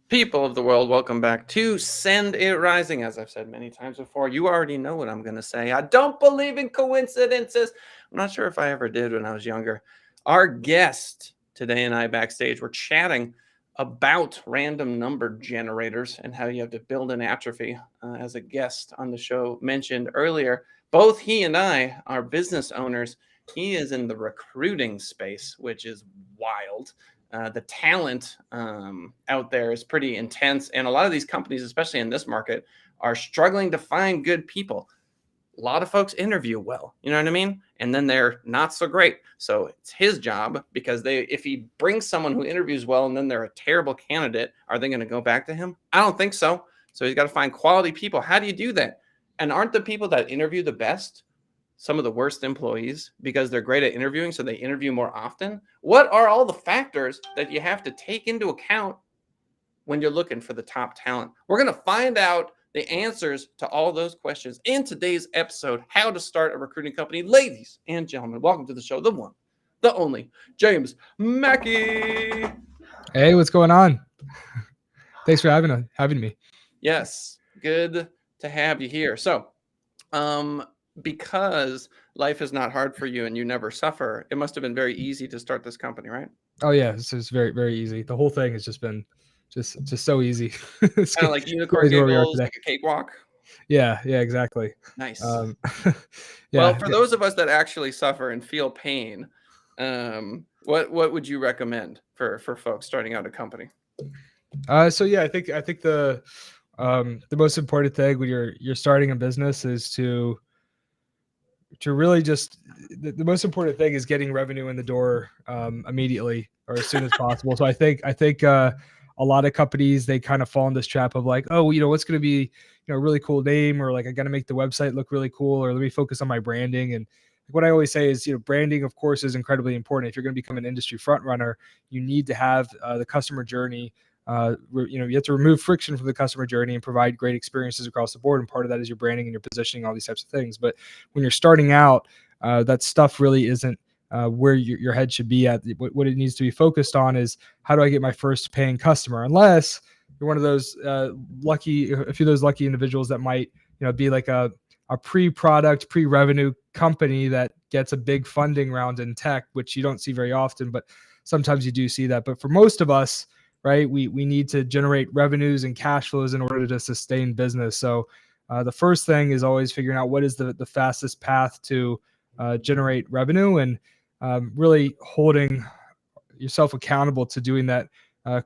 People of the world, welcome back to Send It Rising. As I've said many times before, you already know what I'm going to say. I don't believe in coincidences. I'm not sure if I ever did when I was younger. Our guest today and I backstage were chatting about random number generators and how you have to build an atrophy. As a guest on the show mentioned earlier, both he and I are business owners. He is in the recruiting space, which is wild. The talent out there is pretty intense. And a lot of these companies, especially in this market, are struggling to find good people. A lot of folks interview well, you know what I mean? And then they're not so great. So it's his job because if he brings someone who interviews well and then they're a terrible candidate, are they going to go back to him? I don't think so. So he's got to find quality people. How do you do that? And aren't the people that interview the best some of the worst employees because they're great at interviewing, so they interview more often? What are all the factors that you have to take into account when you're looking for the top talent? We're going to find out the answers to all those questions in today's episode, How to Start a Recruiting Company. Ladies and gentlemen, welcome to the show, the one, the only, James Mackey. Hey, what's going on? Thanks for having me. Yes, good to have you here. So, because life is not hard for you and you never suffer, it must have been very easy to start this company, right? Oh yeah, this is very, very easy. The whole thing has just been just so easy. It's Kind of like unicorn crazy where we are giggles, today. like a cakewalk. Yeah, exactly. Nice. Um, Well, yeah. for those of us that actually suffer and feel pain, what would you recommend for folks starting out a company? So yeah, I think the most important thing when you're starting a business is to really just the most important thing is getting revenue in the door immediately or as soon as possible. So I think a lot of companies, they kind of fall in this trap of like, oh, what's going to be a really cool name, or like I got to make the website look really cool, or let me focus on my branding. And what I always say is, branding of course is incredibly important. If you're going to become an industry front runner, you need to have the customer journey. You have to remove friction from the customer journey and provide great experiences across the board. And part of that is your branding and your positioning, all these types of things. But when you're starting out, that stuff really isn't where your head should be at. What it needs to be focused on is, how do I get my first paying customer? Unless you're one of those a few of those lucky individuals that might be like a pre-product, pre-revenue company that gets a big funding round in tech, which you don't see very often, but sometimes you do see that. But for most of us, right, we need to generate revenues and cash flows in order to sustain business. So the first thing is always figuring out what is the fastest path to generate revenue, and really holding yourself accountable to doing that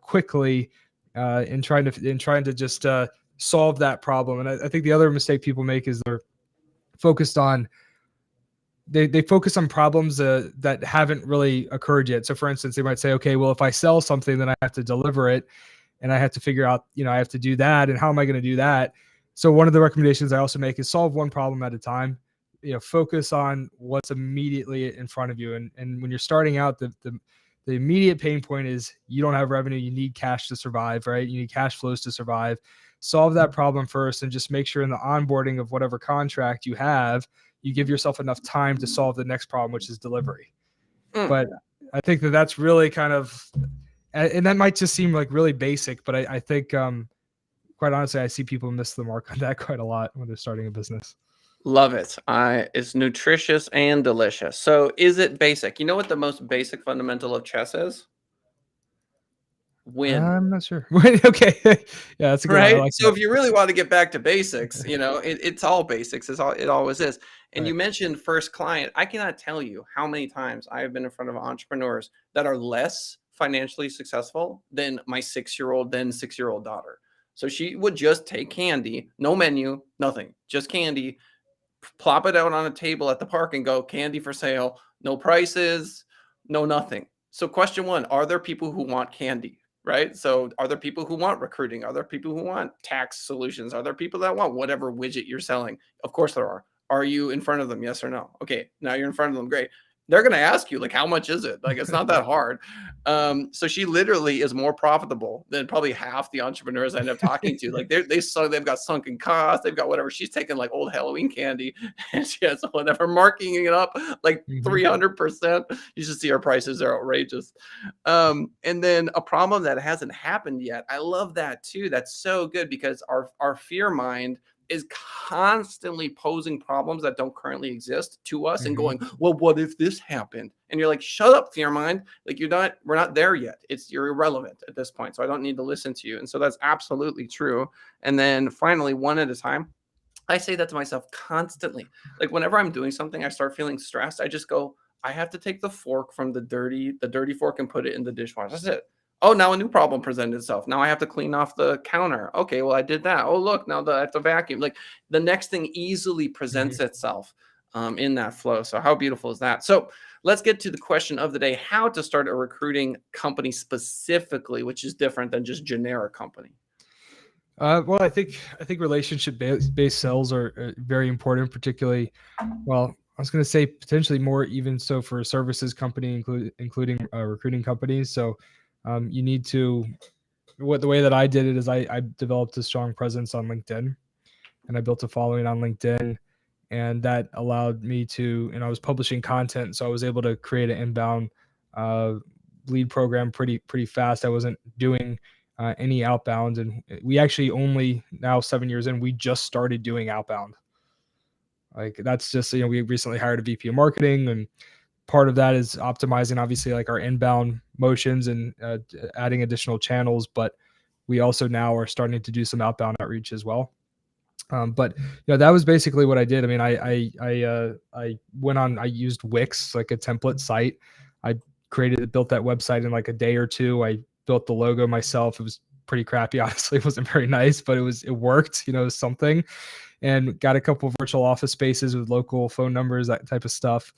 quickly, and trying to just solve that problem. And I think the other mistake people make is they're focused on they focus on problems that haven't really occurred yet. So for instance, they might say, okay, well, if I sell something, then I have to deliver it, and I have to figure out, I have to do that, and how am I going to do that? So one of the recommendations I also make is solve one problem at a time. Focus on what's immediately in front of you. And when you're starting out, the immediate pain point is you don't have revenue. You need cash to survive, right? You need cash flows to survive. Solve that problem first, and just make sure in the onboarding of whatever contract you have, you give yourself enough time to solve the next problem, which is delivery. But I think that's really kind of, and that might just seem like really basic, but I think, quite honestly, I see people miss the mark on that quite a lot when they're starting a business. Love it. It's nutritious and delicious. So is it basic? You know what the most basic fundamental of chess is? Win. I'm not sure. Okay. Yeah, that's a good one. I Right? like So that. if you really want to get back to basics, it's all basics. It always is. And you Right. mentioned first client. I cannot tell you how many times I have been in front of entrepreneurs that are less financially successful than my 6-year-old, then 6-year-old daughter. So she would just take candy, no menu, nothing, just candy, plop it out on a table at the park and go, candy for sale, no prices, no nothing. So question one, are there people who want candy? Right? So are there people who want recruiting? Are there people who want tax solutions? Are there people that want whatever widget you're selling? Of course there are. Are you in front of them? Yes or no? Okay, now you're in front of them. Great. they're going to ask you, like, how much is it? Like, it's not that hard. So she literally is more profitable than probably half the entrepreneurs I end up talking to. Like, they've got sunken costs, they've got whatever. She's taking like old Halloween candy and she has whatever, marking it up like 300%. You should see her prices are outrageous. And then a problem that hasn't happened yet. I love that too. That's so good because our fear mind is constantly posing problems that don't currently exist to us and going, well, what if this happened? And you're like, shut up, fear mind. Like, we're not there yet. You're irrelevant at this point. So I don't need to listen to you. And so that's absolutely true. And then finally, one at a time, I say that to myself constantly. Like, whenever I'm doing something, I start feeling stressed. I just go, I have to take the fork from the dirty fork and put it in the dishwasher. That's it. Oh, now a new problem presented itself. Now I have to clean off the counter. Okay, well, I did that. Oh, look, now I have to vacuum. Like, the next thing easily presents itself in that flow. So how beautiful is that? So let's get to the question of the day: how to start a recruiting company specifically, which is different than just generic company. Well, I think relationship based sales are very important, particularly. Well, I was going to say potentially more even so for a services company, including recruiting companies. So you need to. The way that I did it is I developed a strong presence on LinkedIn, and I built a following on LinkedIn, and that allowed me to. And I was publishing content, so I was able to create an inbound lead program pretty fast. I wasn't doing any outbound, and we actually only now 7 years in, we just started doing outbound. Like, that's just, we recently hired a VP of marketing, and part of that is optimizing obviously like our inbound motions and adding additional channels, but we also now are starting to do some outbound outreach as well. But that was basically what I did. I mean, I went on, I used Wix, like a template site. I built that website in like a day or two. I built the logo myself. It was pretty crappy, honestly. It wasn't very nice, but it worked, something, and got a couple of virtual office spaces with local phone numbers, that type of stuff.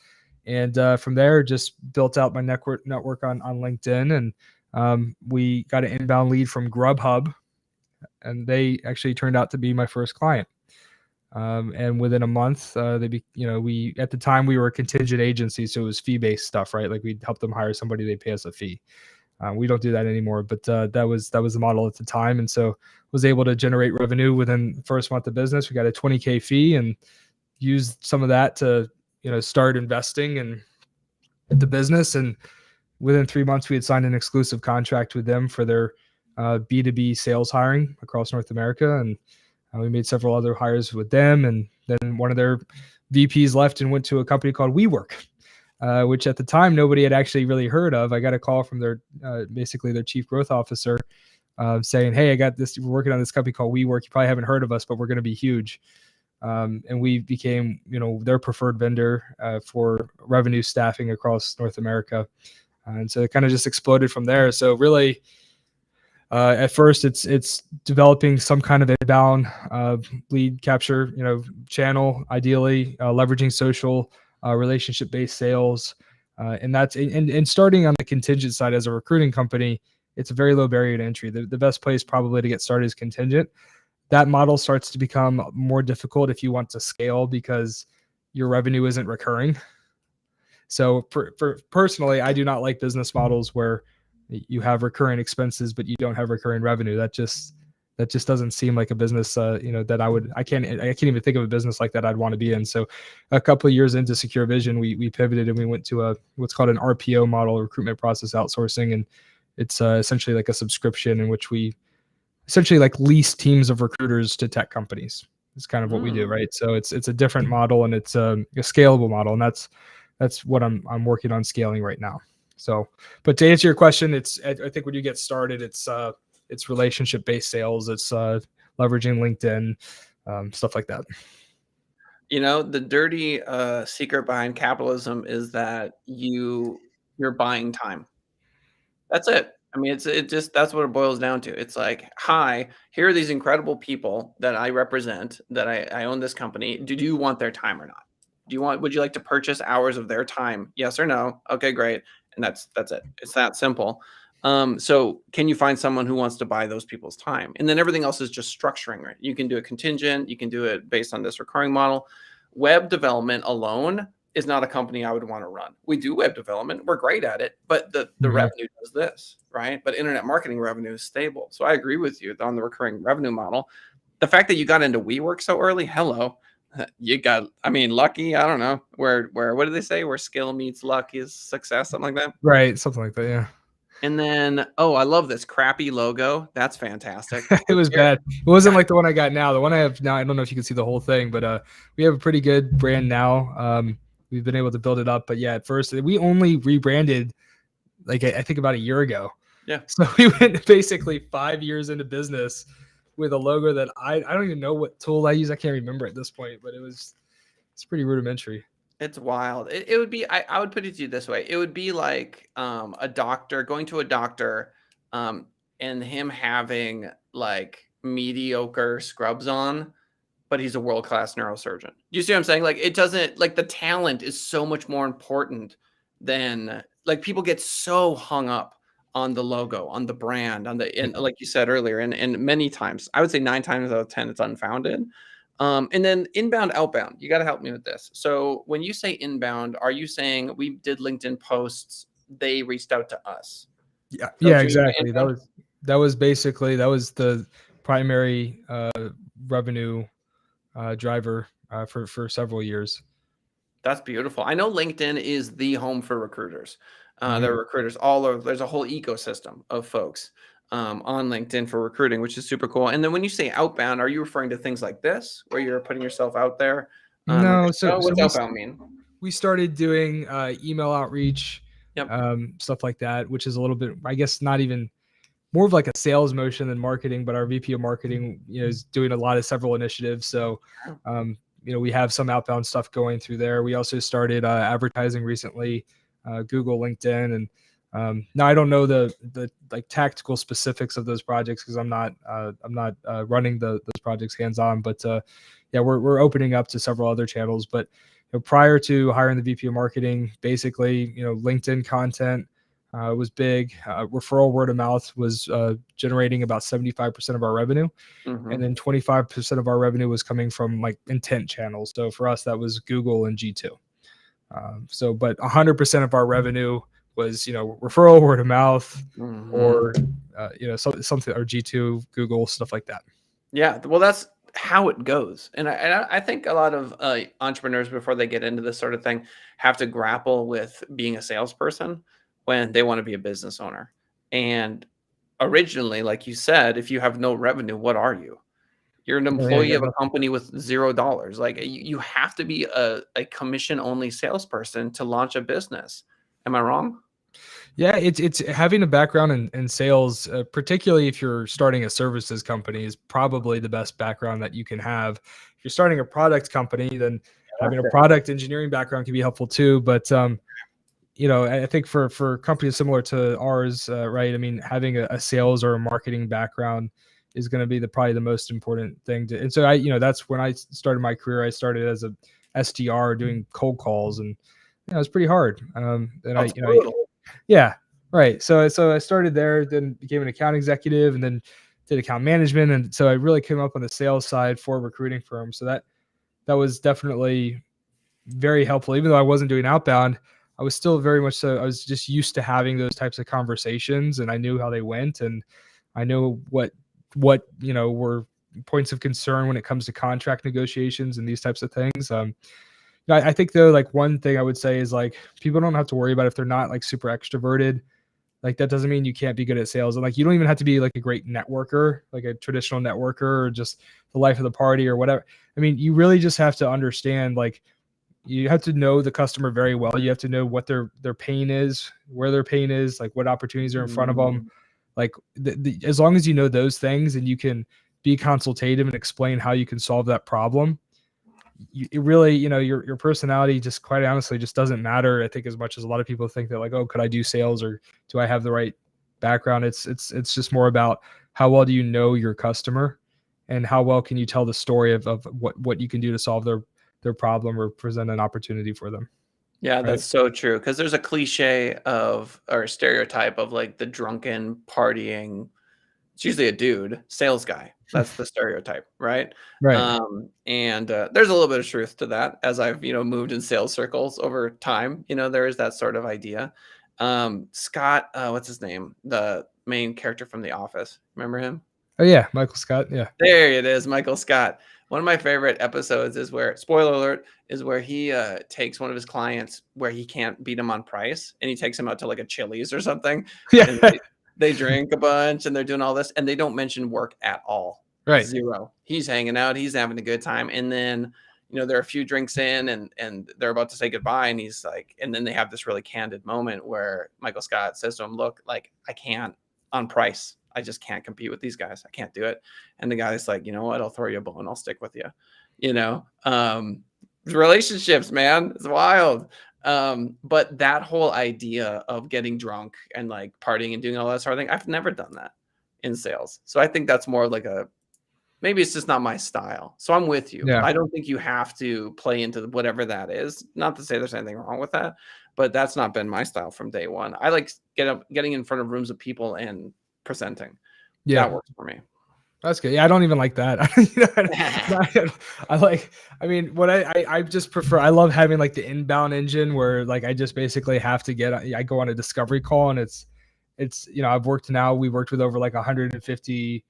And from there, just built out my network on LinkedIn. And we got an inbound lead from GrubHub, and they actually turned out to be my first client. And within a month, we, at the time, we were a contingent agency, so it was fee-based stuff, right? Like, we'd help them hire somebody, they'd pay us a fee. We don't do that anymore, but that was the model at the time. And so was able to generate revenue within the first month of business. We got a $20K fee and used some of that to, start investing in the business. And within 3 months, we had signed an exclusive contract with them for their B2B sales hiring across North America. And we made several other hires with them. And then one of their VPs left and went to a company called WeWork, which at the time nobody had actually really heard of. I got a call from their basically their chief growth officer saying, "Hey, I got this. We're working on this company called WeWork. You probably haven't heard of us, but we're going to be huge." And we became, their preferred vendor for revenue staffing across North America. And so it kind of just exploded from there. So really, at first, it's developing some kind of inbound lead capture, channel, ideally leveraging social relationship-based sales, and that's and starting on the contingent side as a recruiting company. It's a very low barrier to entry. The best place probably to get started is contingent. That model starts to become more difficult if you want to scale because your revenue isn't recurring. So for personally, I do not like business models where you have recurring expenses, but you don't have recurring revenue. That just doesn't seem like a business, that I can't even think of a business like that I'd want to be in. So a couple of years into SecureVision, we pivoted and we went to what's called an RPO model, recruitment process outsourcing. And it's essentially like a subscription in which we essentially like lease teams of recruiters to tech companies. It's kind of what we do, right? So it's a different model, and it's a scalable model, and that's what I'm working on scaling right now. So, but to answer your question, I think when you get started, it's relationship-based sales, it's leveraging LinkedIn, stuff like that. The dirty secret behind capitalism is that you're buying time. That's it. I mean, that's what it boils down to. It's like, hi, here are these incredible people that I represent, that I own this company. Do you want their time or not? Would you like to purchase hours of their time? Yes or no? Okay, great. And that's it. It's that simple. So can you find someone who wants to buy those people's time? And then everything else is just structuring, right? You can do a contingent, you can do it based on this recurring model. Web development alone is not a company I would want to run. We do web development. We're great at it, but the Mhm. revenue does this, right? But internet marketing revenue is stable. So I agree with you on the recurring revenue model. The fact that you got into WeWork so early, hello. You got, I mean, lucky. I don't know where, what do they say? Where skill meets luck is success, something like that. Right, something like that. Yeah. And then, oh, I love this crappy logo. That's fantastic. It was bad. It wasn't like the one I got now. The one I have now, I don't know if you can see the whole thing, but we have a pretty good brand now. We've been able to build it up, but yeah, at first we only rebranded like I think about a year ago. Yeah. So we went basically 5 years into business with a logo that I don't even know what tool I use. I can't remember at this point, but it's pretty rudimentary. It's wild. It would be, I would put it to you this way. It would be like a doctor going to a doctor and him having like mediocre scrubs on, but he's a world-class neurosurgeon. You see what I'm saying? Like it doesn't, like the talent is so much more important than, like, people get so hung up on the logo, on the brand, on the, and like you said earlier, and many times, I would say 9 times out of 10, it's unfounded. And then inbound, outbound, you got to help me with this. So when you say inbound, are you saying we did LinkedIn posts, they reached out to us? Yeah, So yeah, it's exactly. inbound? That was basically the primary revenue driver for several years. That's beautiful. I know LinkedIn is the home for recruiters. Mhm. There are recruiters all over. There's a whole ecosystem of folks on LinkedIn for recruiting, which is super cool. And then when you say outbound, are you referring to things like this, where you're putting yourself out there on like No, a show? What's outbound mean? we started doing email outreach, Yep. stuff like that, which is a little bit, I guess, not even more of like a sales motion than marketing. But our VP of marketing, is doing a lot of several initiatives. So, we have some outbound stuff going through there. We also started advertising recently, Google, LinkedIn, and now I don't know the like tactical specifics of those projects because I'm not running those projects hands on. But yeah, we're opening up to several other channels. But prior to hiring the VP of marketing, basically, LinkedIn content was big. Referral word of mouth was generating about 75% of our revenue. Mm-hmm. And then 25% of our revenue was coming from like intent channels. So for us, that was Google and G2. But 100% of our revenue was, referral word of mouth or, something, or G2, Google, stuff like that. Yeah, well, that's how it goes. And I think a lot of entrepreneurs, before they get into this sort of thing, have to grapple with being a salesperson when they want to be a business owner. And originally, like you said, if you have no revenue, what are you? You're an Oh, yeah, employee of a yeah. company with $0. Like you have to be a commission-only salesperson to launch a business. Am I wrong? Yeah, it's having a background in sales, particularly if you're starting a services company, is probably the best background that you can have. If you're starting a product company, then having a product engineering background can be helpful too. But I think for companies similar to ours, right? I mean, having a sales or a marketing background is going to be probably the most important thing. And so that's when I started my career. I started as a SDR doing cold calls, and it was pretty hard. And That's brutal. yeah, right. So I started there, then became an account executive, and then did account management, and so I really came up on the sales side for a recruiting firm. So that was definitely very helpful. Even though I wasn't doing outbound, I was still very much so. I was just used to having those types of conversations, and I knew how they went, and I know what were points of concern when it comes to contract negotiations and these types of things. I think though, like one thing I would say is like people don't have to worry about if they're not like super extroverted. Like that doesn't mean you can't be good at sales, and like you don't even have to be like a great networker, like a traditional networker, or just the life of the party or whatever. I mean, you really just have to understand, like you have to know the customer very well. You have to know what their pain is, where their pain is, like what opportunities are in front of them. Like as long as you know those things and you can be consultative and explain how you can solve that problem, it really, your personality just quite honestly just doesn't matter. I think as much as a lot of people think that like, oh, could I do sales or do I have the right background? It's just more about how well do you know your customer and how well can you tell the story of what you can do to solve their problem or present an opportunity for them. Yeah, Right. that's so true. Because there's a cliche of, or a stereotype of like the drunken partying it's usually a dude, sales guy. That's the stereotype, right? Right. And there's a little bit of truth to that as I've, moved in sales circles over time. There is that sort of idea. Scott, what's his name? The main character from The Office. Remember him? Oh yeah, Michael Scott. Yeah. There it is, Michael Scott. One of my favorite episodes is where, spoiler alert, is where he takes one of his clients where he can't beat him on price, and he takes him out to like a Chili's or something, Yeah. and they drink a bunch and they're doing all this, and they don't mention work at all. Right. Zero. He's hanging out, he's having a good time, and then there are a few drinks in, and they're about to say goodbye, and he's like, and then they have this really candid moment where Michael Scott says to him, "Look, like I can't on price. I just can't compete with these guys. I can't do it." And the guy's like, "You know what? I'll throw you a bone. I'll stick with you." Relationships, man, it's wild. But that whole idea of getting drunk and like partying and doing all that sort of thing, I've never done that in sales. So I think that's more like maybe it's just not my style. So I'm with you. Yeah. I don't think you have to play into whatever that is. Not to say there's anything wrong with that, but that's not been my style from day one. I like getting in front of rooms of people and presenting. Yeah. That works for me. That's good. Yeah, I don't even like that. I mean, what I just prefer, I love having like the inbound engine where like I just basically have to I go on a discovery call, and it's, we worked with over like 150,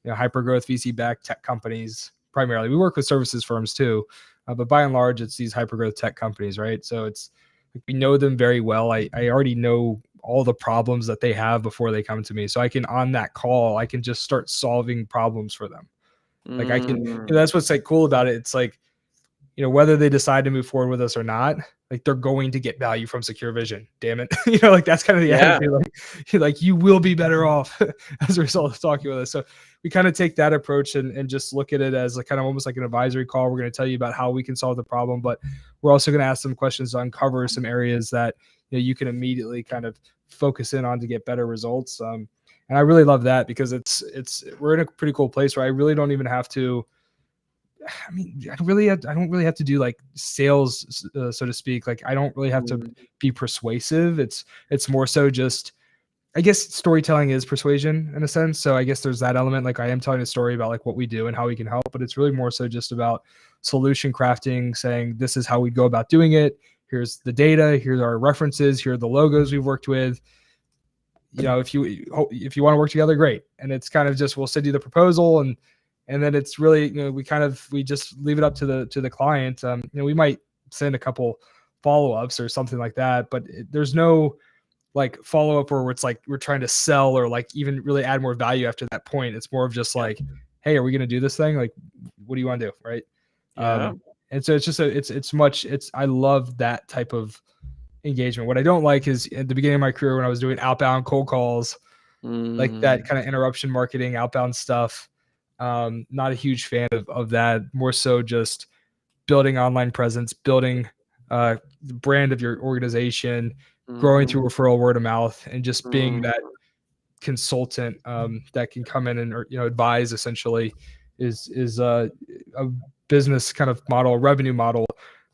hyper growth VC backed tech companies primarily. We work with services firms too, but by and large, it's these hyper growth tech companies, right? So it's, we know them very well. I already know all the problems that they have before they come to me. So I can, on that call, I can just start solving problems for them. Like I can, that's what's like cool about it. It's like, whether they decide to move forward with us or not, like they're going to get value from SecureVision. Damn it. Like that's kind of the attitude. Like you will be better off as a result of talking with us. So we kind of take that approach and just look at it as like kind of almost like an advisory call. We're going to tell you about how we can solve the problem, but we're also going to ask some questions to uncover some areas that you can immediately kind of focus in on to get better results. And I really love that because we're in a pretty cool place where I really don't even have to. I mean, I don't really have to do like sales, so to speak. Like I don't really have to be persuasive. It's more so just, I guess storytelling is persuasion in a sense. So I guess there's that element. Like I am telling a story about like what we do and how we can help, but it's really more so just about solution crafting, saying this is how we go about doing it. Here's the data. Here's our references. Here are the logos we've worked with. If you want to work together, great. And it's kind of just, we'll send you the proposal and then it's really, we just leave it up to the client. We might send a couple follow-ups or something like that, but there's no like follow-up where it's like we're trying to sell or like even really add more value after that point. It's more of just like, hey, are we going to do this thing? Like, what do you want to do? Right. Yeah. And so it's just I love that type of engagement. What I don't like is at the beginning of my career when I was doing outbound cold calls, like that kind of interruption marketing, outbound stuff. Not a huge fan of that. More so just building online presence, building the brand of your organization, growing through referral, word of mouth, and just being that consultant that can come in and advise. Essentially, is a business kind of model, revenue model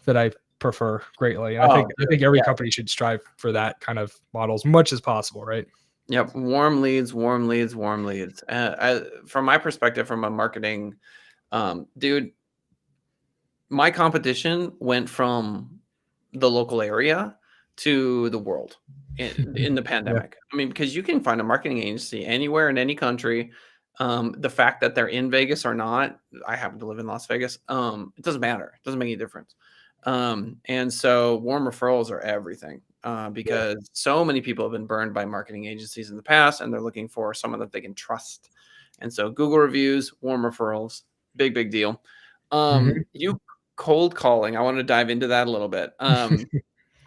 that I prefer greatly. And I think every company should strive for that kind of model as much as possible, right? Yep. Warm leads. From my perspective, from a marketing, dude, my competition went from the local area to the world in the pandemic. I mean, because you can find a marketing agency anywhere in any country. The fact that they're in Vegas or not, I happen to live in Las Vegas. It doesn't matter. It doesn't make any difference. And so warm referrals are everything. Because so many people have been burned by marketing agencies in the past, and they're looking for someone that they can trust. And so Google reviews, warm referrals, big deal. You cold calling, I want to dive into that a little bit.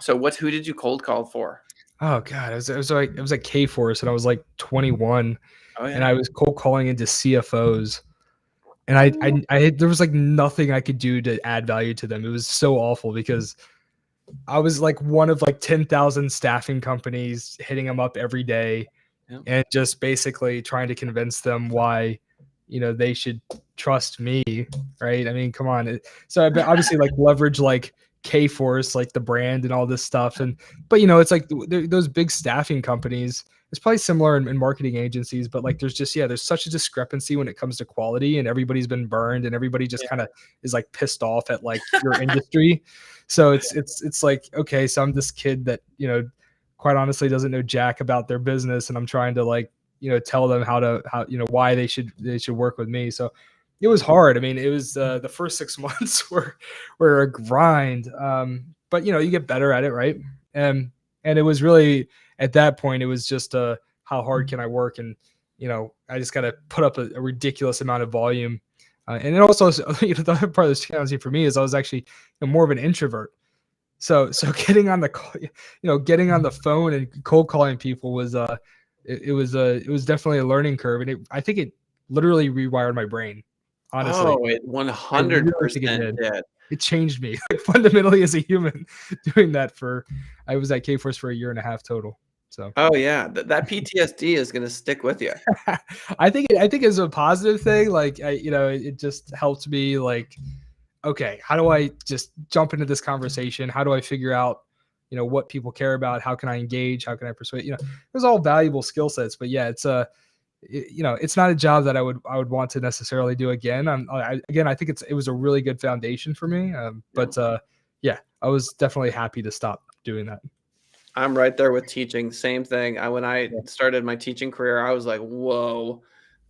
So who did you cold call for? Oh God, it was like Kforce, and I was like 21, and I was cold calling into CFOs, and I there was like nothing I could do to add value to them. It was so awful because I was like one of like 10,000 staffing companies hitting them up every day and just basically trying to convince them why, they should trust me. Right. I mean, come on. So I obviously like leverage like Kforce, like the brand and all this stuff. But it's like those big staffing companies, it's probably similar in marketing agencies, but like there's such a discrepancy when it comes to quality, and everybody's been burned, and everybody just kind of is like pissed off at like your industry. So it's like, okay, so I'm this kid that, quite honestly doesn't know jack about their business, and I'm trying to like, tell them how why they should work with me. So it was hard. I mean, it was the first 6 months were a grind. But you get better at it, right? And it was really, at that point, it was just how hard can I work? And I just got to put up a ridiculous amount of volume. And then also, the other part of this challenging for me is I was actually more of an introvert. So getting on the phone and cold calling people was it was definitely a learning curve, and I think it literally rewired my brain. Honestly, Oh, it I really think 100% it did. did. It changed me like, fundamentally as a human doing that I was at Kforce for a year and a half total. So Oh yeah, that PTSD is gonna stick with you. I think it's a positive thing. Like it just helped me like, okay, how do I just jump into this conversation? How do I figure out, what people care about? How can I engage? How can I persuade? There's all valuable skill sets, but yeah, it's not a job that I would want to necessarily do again. I think it was a really good foundation for me. But yeah, I was definitely happy to stop doing that. I'm right there with teaching. Same thing. When I started my teaching career, I was like, whoa.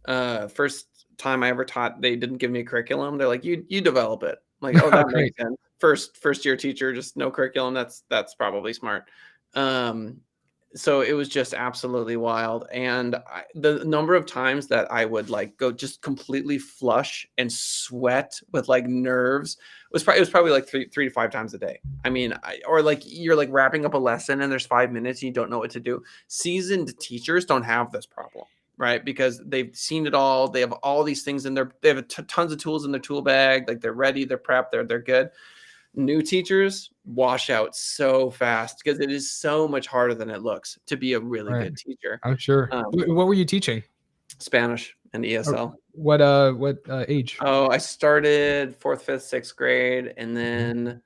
First time I ever taught, they didn't give me a curriculum. They're like, you develop it. I'm like, oh, that Great. makes sense. First year teacher, just no curriculum. That's probably smart. So it was just absolutely wild. And the number of times that I would like go just completely flush and sweat with like nerves was probably like three to five times a day. I mean, or like you're like wrapping up a lesson and there's 5 minutes and you don't know what to do. Seasoned teachers don't have this problem, right? Because they've seen it all. They have all these things they have tons of tools in their tool bag. Like they're ready, they're prepped, they're good. New teachers wash out so fast because it is so much harder than it looks to be a really good teacher. I'm sure. What were you teaching? Spanish and ESL. What age? Oh, I started 4th, 5th, 6th grade, and then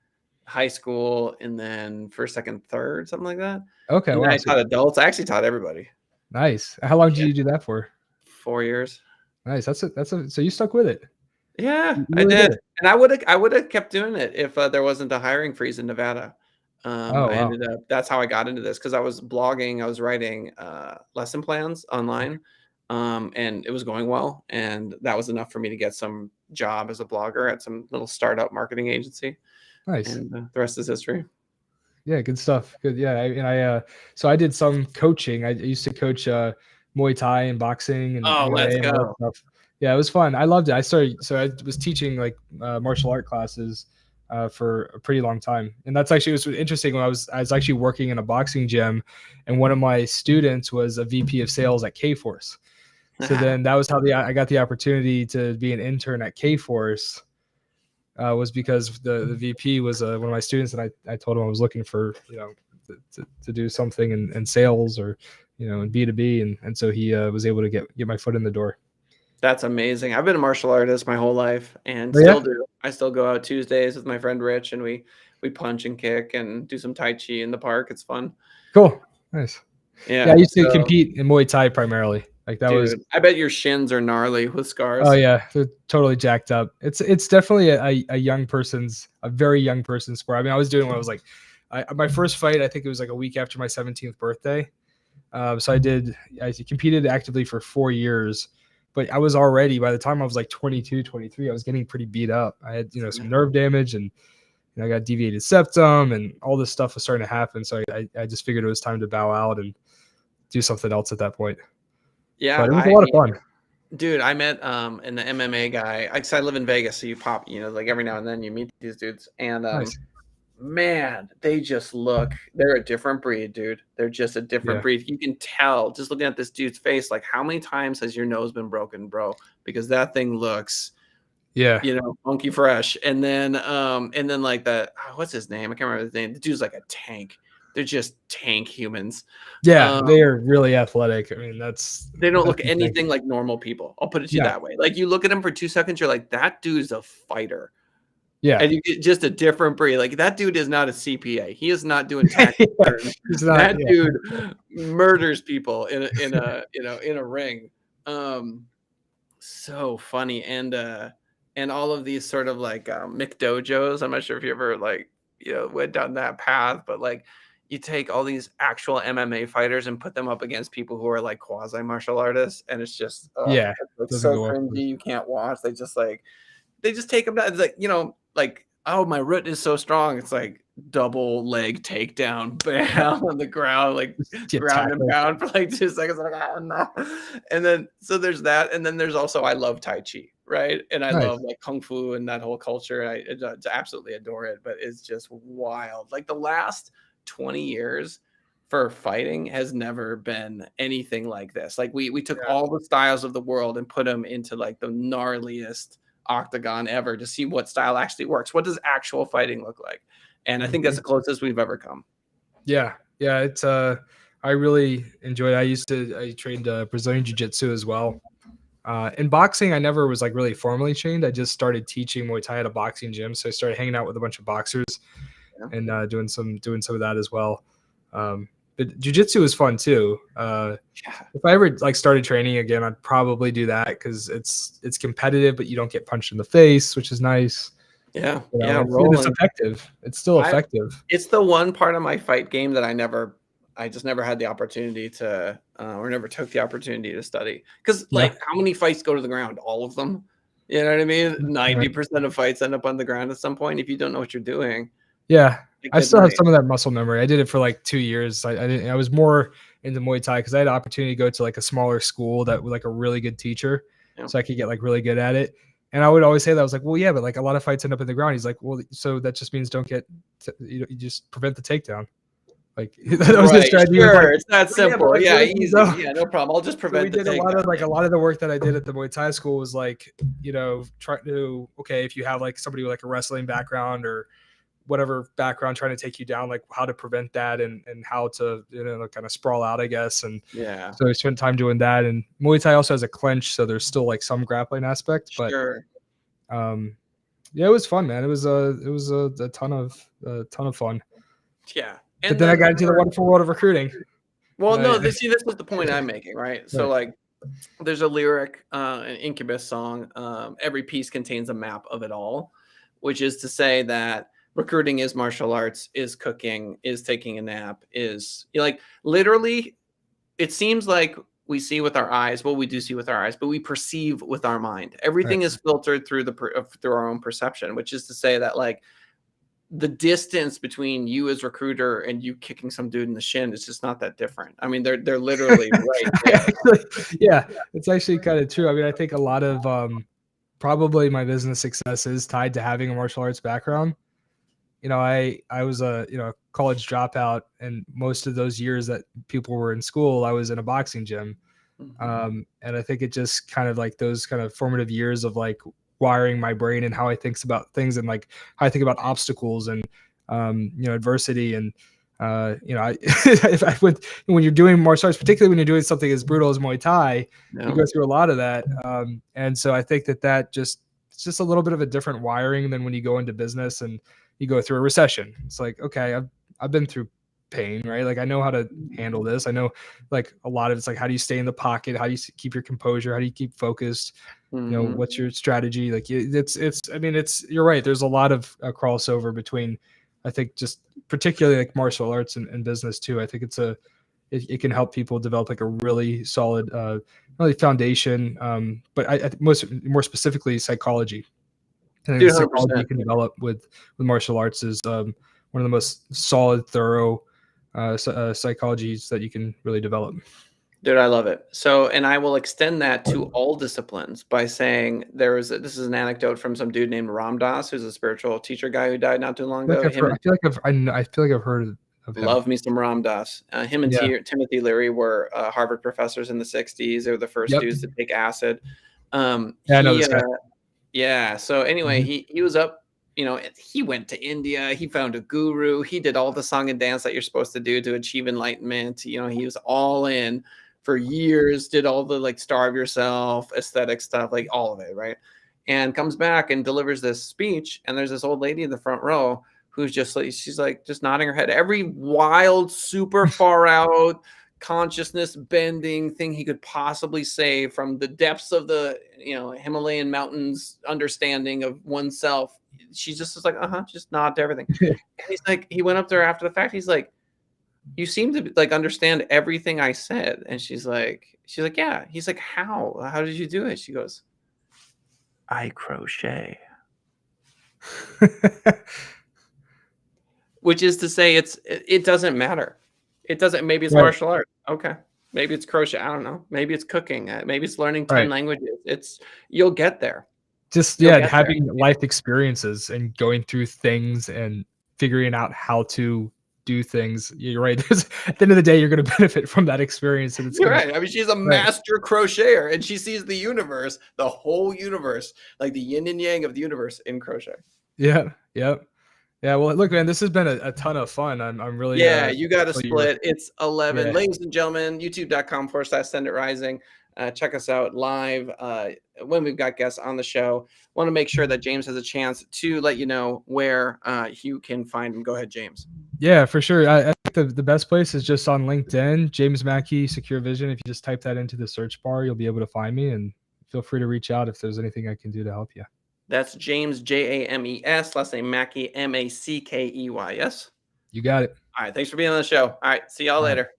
high school, and then 1st, 2nd, 3rd, something like that. Okay, And wow. I taught adults. I actually taught everybody. Nice. How long did you do that for? 4 years. Nice. So you stuck with it. Yeah, You I really did. did. And I would have kept doing it if there wasn't a hiring freeze in Nevada. Oh, I wow. ended up that's how I got into this because I was blogging, I was writing lesson plans online, and it was going well, and that was enough for me to get some job as a blogger at some little startup marketing agency, Nice. and the rest is history. Yeah, good stuff. Good. Yeah, so I did some coaching. I used to coach Muay Thai and boxing and Oh, let's MMA and all that go. stuff. Yeah, it was fun. I loved it. I was teaching like martial art classes for a pretty long time, and it was interesting when I was actually working in a boxing gym, and one of my students was a VP of sales at Kforce. So then that was how I got the opportunity to be an intern at Kforce. Was because the VP was one of my students, and I told him I was looking for to do something in sales or in B2B, and so he was able to get my foot in the door. That's amazing. I've been a martial artist my whole life and Oh, still yeah? do. I still go out Tuesdays with my friend Rich and we punch and kick and do some Tai Chi in the park. It's fun. Cool. Nice. Yeah, Yeah. I used to compete in Muay Thai primarily. Like that was. Dude, I bet your shins are gnarly with scars. Oh yeah, they're totally jacked up. It's definitely a very young person's sport. I mean, I was doing when I was like, my first fight, I think it was like a week after my 17th birthday. So I competed actively for 4 years, but I was already, by the time I was like 22, 23, I was getting pretty beat up. I had, some nerve damage, and I got deviated septum, and all this stuff was starting to happen. So I just figured it was time to bow out and do something else at that point. Yeah. But it was a lot of fun. Dude, I met an MMA guy. I live in Vegas, so you pop, like every now and then you meet these dudes. And Nice. man, they're a different breed, dude. They're just a different breed. You can tell just looking at this dude's face, like how many times has your nose been broken, bro? Because that thing looks funky fresh. And then like what's his name? I can't remember his name. The dude's like a tank. They're just tank humans. Yeah, they are really athletic. I mean, they don't look anything like normal people. I'll put it to you that way. Like you look at him for 2 seconds, you're like, that dude's a fighter. Yeah. And you get just a different breed. Like that dude is not a CPA. He is not doing tax Yeah, returns. he's not, That yeah. dude murders people in a in a ring. So funny. And all of these sort of like McDojos. I'm not sure if you ever like went down that path, but like you take all these actual MMA fighters and put them up against people who are like quasi martial artists, and it's just Yeah, it's doesn't so go well for cringy. us. You can't watch. They just take them down. It's like, like, oh, my root is so strong. It's like double leg takedown, bam, on the ground, like Just get ground and tackled. pound for like 2 seconds. I'm like, oh no. And then so there's that. And then there's also I love Tai Chi, right? And I Nice. love like Kung Fu and that whole culture. I absolutely adore it, but it's just wild. Like the last 20 years for fighting has never been anything like this. Like we took Yeah. all the styles of the world and put them into like the gnarliest octagon ever to see what style actually works. What does actual fighting look like? And I think that's Mhm. the closest we've ever come. Yeah. Yeah, it's, I really enjoyed it. I trained, Brazilian Jiu Jitsu as well. In boxing, I never was like really formally trained. I just started teaching Muay Thai at a boxing gym. So I started hanging out with a bunch of boxers Yeah. and doing some of that as well. But jujitsu is fun too. Yeah. If I ever like started training again, I'd probably do that because it's competitive, but you don't get punched in the face, which is nice. Yeah. You know, Yeah. and it's Rolling. effective. It's still I effective. It's the one part of my fight game that I just never had the opportunity to or never took the opportunity to study. Because Yeah. like how many fights go to the ground? All of them. You know what I mean? Right. 90% of fights end up on the ground at some point if you don't know what you're doing. Yeah. Like, I good still have night. some of that muscle memory. I did it for like 2 years. I didn't. I was more into Muay Thai because I had the opportunity to go to like a smaller school that with like a really good teacher, Yeah. so I could get like really good at it. And I would always say that I was like, well, yeah, but like a lot of fights end up in the ground. He's like, well, so that just means don't get, you just prevent the takedown. Like that was the Right, strategy. Was like, sure, it's that well, yeah, but simple. like, what Yeah, if you easy. go? Yeah, no problem. I'll just So we prevent the did takedown. a Yeah. lot of the work that I did at the Muay Thai school was like, try to, okay, if you have like somebody with like a wrestling background or whatever background trying to take you down, like how to prevent that and how to, kind of sprawl out, I guess. And Yeah, so I spent time doing that. And Muay Thai also has a clinch, so there's still like some grappling aspect, but sure. um, yeah, it was fun, man. It was a ton of fun. Yeah, But and then I got the into the wonderful world of recruiting. well, And no, this was the point I'm making, right? So, right, like, there's a lyric, an Incubus song, "Every piece contains a map of it all," which is to say that recruiting is martial arts, is cooking, is taking a nap, is like, literally it seems like we see with our eyes. Well, we do see with our eyes, but we perceive with our mind. right. Everything is filtered through through our own perception, which is to say that like the distance between you as recruiter and you kicking some dude in the shin is just not that different. I mean, they're literally right there. Yeah, it's actually kind of true. I mean, I think a lot of probably my business success is tied to having a martial arts background. I was a college dropout, and most of those years that people were in school, I was in a boxing gym. Mhm. And I think it just kind of like those kind of formative years of like wiring my brain and how I thinks about things and like how I think about obstacles and adversity and if I would when you're doing martial arts, particularly when you're doing something as brutal as Muay Thai, you No. go through a lot of that. And so I think that it's just a little bit of a different wiring than when you go into business and you go through a recession. It's like, okay, I've been through pain, right? Like I know how to handle this. I know like a lot of it's like how do you stay in the pocket? How do you keep your composure? How do you keep focused? Mhm. What's your strategy? Like it's I mean you're right. There's a lot of crossover between I think just particularly like martial arts and business too. I think it can help people develop like a really solid really foundation. But I more specifically psychology. I think Dude, the psychology you 100%. can develop with martial arts is one of the most solid, thorough psychologies that you can really develop. Dude, I love it. So, and I will extend that to all disciplines by saying this is an anecdote from some dude named Ram Dass, who's a spiritual teacher guy who died not too long ago. Him and I feel like I've heard of him. love me some Ram Dass. Him and Yeah. Timothy Leary were Harvard professors in the 60s. They were the first Yep. dudes to take acid. Yeah, I know He this guy. Yeah. So anyway, Mhm. he was up, he went to India, he found a guru, he did all the song and dance that you're supposed to do to achieve enlightenment. He was all in for years, did all the like starve yourself, aesthetic stuff, like all of it, right? and comes back and delivers this speech. And there's this old lady in the front row who's just like, she's like just nodding her head. Every wild, super far out, consciousness bending thing he could possibly say from the depths of the Himalayan mountains understanding of oneself. She's just like, just nod to everything. And he's like, he went up to her after the fact. He's like, you seem to like understand everything I said. And she's like, yeah. He's like, how did you do it? She goes, I crochet. Which is to say it doesn't matter. It doesn't. Maybe it's martial art. Okay. Maybe it's crochet. I don't know. Maybe it's cooking. Maybe it's learning 10 languages. You'll get there. Just having life experiences and going through things and figuring out how to do things. You're right. At the end of the day, you're going to benefit from that experience. And you're right. I mean, she's a master crocheter, and she sees the universe, the whole universe, like the yin and yang of the universe in crochet. Yeah. Yep. Yeah, well, look, man, this has been a ton of fun. I'm really you got to split. It's 11, ladies and gentlemen. YouTube.com/SendItRising. Check us out live when we've got guests on the show. Want to make sure that James has a chance to let you know where you can find him. Go ahead, James. Yeah, for sure. I think the best place is just on LinkedIn, James Mackey, SecureVision. If you just type that into the search bar, you'll be able to find me, and feel free to reach out if there's anything I can do to help you. That's James, James, last name Mackey, Mackeys. You got it. All right. Thanks for being on the show. All right. See y'all later.